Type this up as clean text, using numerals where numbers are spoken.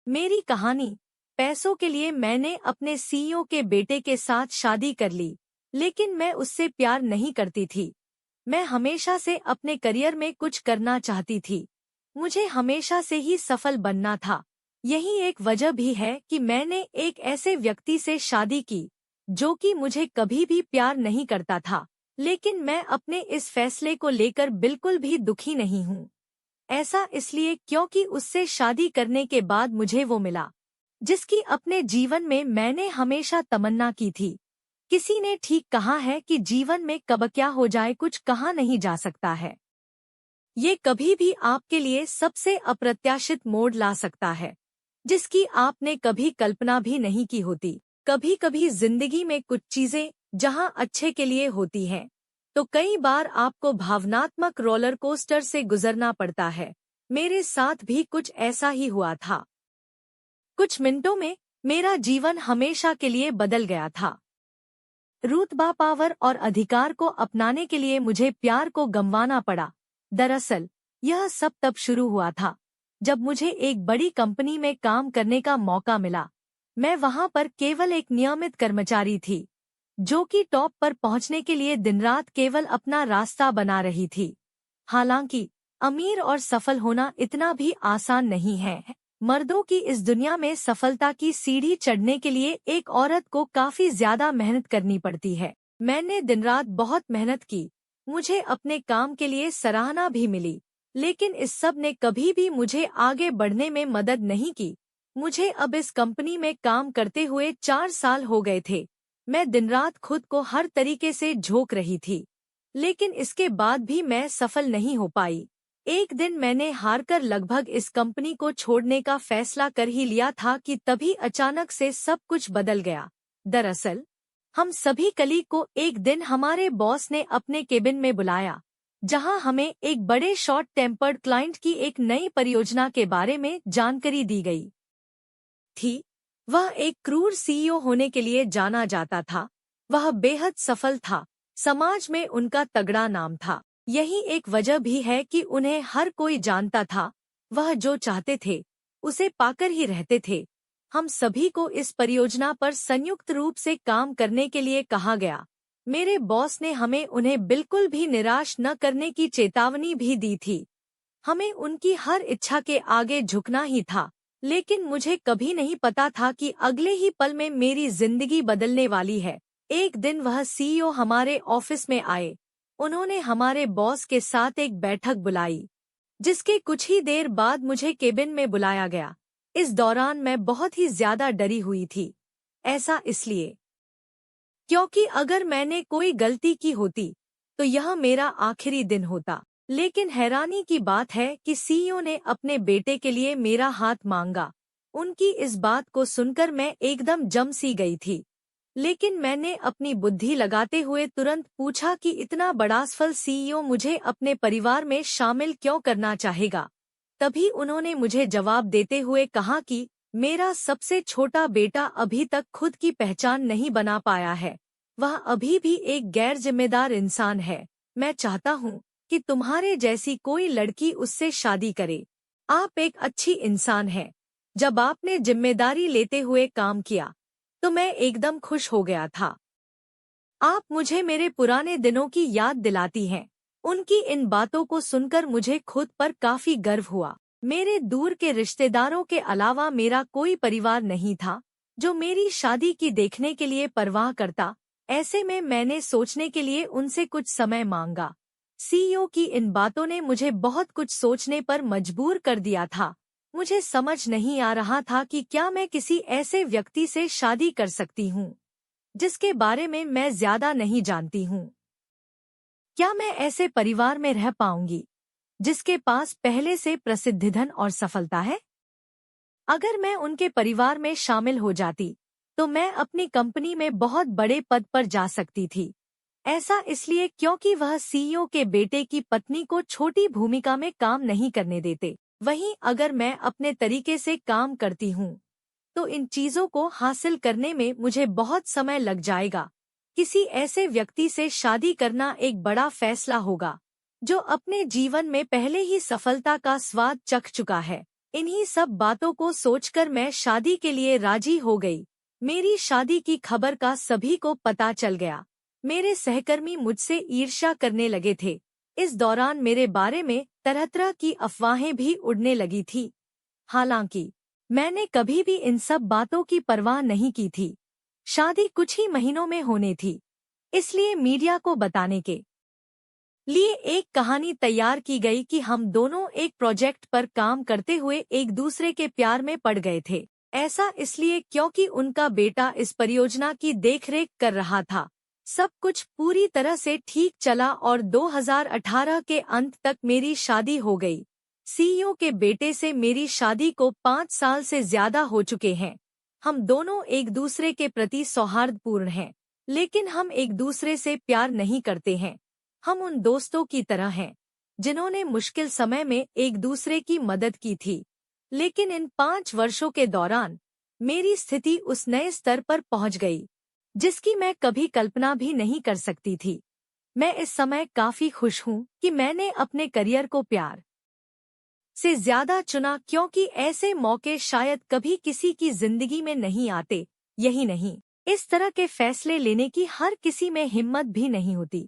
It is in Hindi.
मेरी कहानी। पैसों के लिए मैंने अपने सीईओ के बेटे के साथ शादी कर ली, लेकिन मैं उससे प्यार नहीं करती थी। मैं हमेशा से अपने करियर में कुछ करना चाहती थी। मुझे हमेशा से ही सफल बनना था। यही एक वजह भी है कि मैंने एक ऐसे व्यक्ति से शादी की जो कि मुझे कभी भी प्यार नहीं करता था। लेकिन मैं अपने इस फैसले को लेकर बिल्कुल भी दुखी नहीं हूँ। ऐसा इसलिए क्योंकि उससे शादी करने के बाद मुझे वो मिला जिसकी अपने जीवन में मैंने हमेशा तमन्ना की थी। किसी ने ठीक कहा है कि जीवन में कब क्या हो जाए कुछ कहा नहीं जा सकता है। ये कभी भी आपके लिए सबसे अप्रत्याशित मोड़ ला सकता है, जिसकी आपने कभी कल्पना भी नहीं की होती। कभी कभी जिंदगी में कुछ चीजें जहां अच्छे के लिए होती हैं, तो कई बार आपको भावनात्मक रोलर कोस्टर से गुजरना पड़ता है। मेरे साथ भी कुछ ऐसा ही हुआ था। कुछ मिनटों में मेरा जीवन हमेशा के लिए बदल गया था। रुतबा, पावर और अधिकार को अपनाने के लिए मुझे प्यार को गंवाना पड़ा। दरअसल यह सब तब शुरू हुआ था जब मुझे एक बड़ी कंपनी में काम करने का मौका मिला। मैं वहां पर केवल एक नियमित कर्मचारी थी, जो कि टॉप पर पहुंचने के लिए दिन रात केवल अपना रास्ता बना रही थी। हालांकि अमीर और सफल होना इतना भी आसान नहीं है। मर्दों की इस दुनिया में सफलता की सीढ़ी चढ़ने के लिए एक औरत को काफी ज्यादा मेहनत करनी पड़ती है। मैंने दिन रात बहुत मेहनत की। मुझे अपने काम के लिए सराहना भी मिली, लेकिन इस सब ने कभी भी मुझे आगे बढ़ने में मदद नहीं की। मुझे अब इस कंपनी में काम करते हुए 4 साल हो गए थे। मैं दिन रात खुद को हर तरीके से झोंक रही थी, लेकिन इसके बाद भी मैं सफल नहीं हो पाई। एक दिन मैंने हारकर लगभग इस कंपनी को छोड़ने का फैसला कर ही लिया था कि तभी अचानक से सब कुछ बदल गया। दरअसल हम सभी कलीग को एक दिन हमारे बॉस ने अपने केबिन में बुलाया, जहां हमें एक बड़े शॉर्ट टेम्पर्ड क्लाइंट की एक नई परियोजना के बारे में जानकारी दी गई थी। वह एक क्रूर सीईओ होने के लिए जाना जाता था। वह बेहद सफल था। समाज में उनका तगड़ा नाम था। यही एक वजह भी है कि उन्हें हर कोई जानता था। वह जो चाहते थे उसे पाकर ही रहते थे। हम सभी को इस परियोजना पर संयुक्त रूप से काम करने के लिए कहा गया। मेरे बॉस ने हमें उन्हें बिल्कुल भी निराश न करने की चेतावनी भी दी थी। हमें उनकी हर इच्छा के आगे झुकना ही था। लेकिन मुझे कभी नहीं पता था कि अगले ही पल में मेरी जिंदगी बदलने वाली है। एक दिन वह सीईओ हमारे ऑफिस में आए। उन्होंने हमारे बॉस के साथ एक बैठक बुलाई, जिसके कुछ ही देर बाद मुझे केबिन में बुलाया गया। इस दौरान मैं बहुत ही ज्यादा डरी हुई थी। ऐसा इसलिए क्योंकि अगर मैंने कोई गलती की होती तो यह मेरा आखिरी दिन होता। लेकिन हैरानी की बात है कि सीईओ ने अपने बेटे के लिए मेरा हाथ मांगा। उनकी इस बात को सुनकर मैं एकदम जम सी गई थी। लेकिन मैंने अपनी बुद्धि लगाते हुए तुरंत पूछा कि इतना बड़ा सफल सीईओ मुझे अपने परिवार में शामिल क्यों करना चाहेगा। तभी उन्होंने मुझे जवाब देते हुए कहा कि मेरा सबसे छोटा बेटा अभी तक खुद की पहचान नहीं बना पाया है। वह अभी भी एक गैर जिम्मेदार इंसान है। मैं चाहता हूँ कि तुम्हारे जैसी कोई लड़की उससे शादी करे। आप एक अच्छी इंसान हैं। जब आपने जिम्मेदारी लेते हुए काम किया तो मैं एकदम खुश हो गया था। आप मुझे मेरे पुराने दिनों की याद दिलाती हैं। उनकी इन बातों को सुनकर मुझे खुद पर काफी गर्व हुआ। मेरे दूर के रिश्तेदारों के अलावा मेरा कोई परिवार नहीं था जो मेरी शादी की देखने के लिए परवाह करता। ऐसे में मैंने सोचने के लिए उनसे कुछ समय मांगा। सीईओ की इन बातों ने मुझे बहुत कुछ सोचने पर मजबूर कर दिया था। मुझे समझ नहीं आ रहा था कि क्या मैं किसी ऐसे व्यक्ति से शादी कर सकती हूँ जिसके बारे में मैं ज्यादा नहीं जानती हूँ। क्या मैं ऐसे परिवार में रह पाऊंगी जिसके पास पहले से प्रसिद्ध धन और सफलता है? अगर मैं उनके परिवार में शामिल हो जाती तो मैं अपनी कंपनी में बहुत बड़े पद पर जा सकती थी। ऐसा इसलिए क्योंकि वह सीईओ के बेटे की पत्नी को छोटी भूमिका में काम नहीं करने देते। वहीं अगर मैं अपने तरीके से काम करती हूँ तो इन चीजों को हासिल करने में मुझे बहुत समय लग जाएगा। किसी ऐसे व्यक्ति से शादी करना एक बड़ा फैसला होगा जो अपने जीवन में पहले ही सफलता का स्वाद चख चुका है। इन्हीं सब बातों को सोचकर मैं शादी के लिए राजी हो गई। मेरी शादी की खबर का सभी को पता चल गया। मेरे सहकर्मी मुझसे ईर्ष्या करने लगे थे। इस दौरान मेरे बारे में तरह तरह की अफवाहें भी उड़ने लगी थी। हालांकि मैंने कभी भी इन सब बातों की परवाह नहीं की थी। शादी कुछ ही महीनों में होने थी, इसलिए मीडिया को बताने के लिए एक कहानी तैयार की गई कि हम दोनों एक प्रोजेक्ट पर काम करते हुए एक दूसरे के प्यार में पड़ गए थे। ऐसा इसलिए क्योंकि उनका बेटा इस परियोजना की देखरेख कर रहा था। सब कुछ पूरी तरह से ठीक चला और 2018 के अंत तक मेरी शादी हो गई। सीईओ के बेटे से मेरी शादी को 5 साल से ज्यादा हो चुके हैं। हम दोनों एक दूसरे के प्रति सौहार्दपूर्ण हैं, लेकिन हम एक दूसरे से प्यार नहीं करते हैं। हम उन दोस्तों की तरह हैं जिन्होंने मुश्किल समय में एक दूसरे की मदद की थी। लेकिन इन 5 वर्षों के दौरान मेरी स्थिति उस नए स्तर पर पहुंच गई जिसकी मैं कभी कल्पना भी नहीं कर सकती थी। मैं इस समय काफी खुश हूं कि मैंने अपने करियर को प्यार से ज्यादा चुना, क्योंकि ऐसे मौके शायद कभी किसी की जिंदगी में नहीं आते। यही नहीं, इस तरह के फैसले लेने की हर किसी में हिम्मत भी नहीं होती।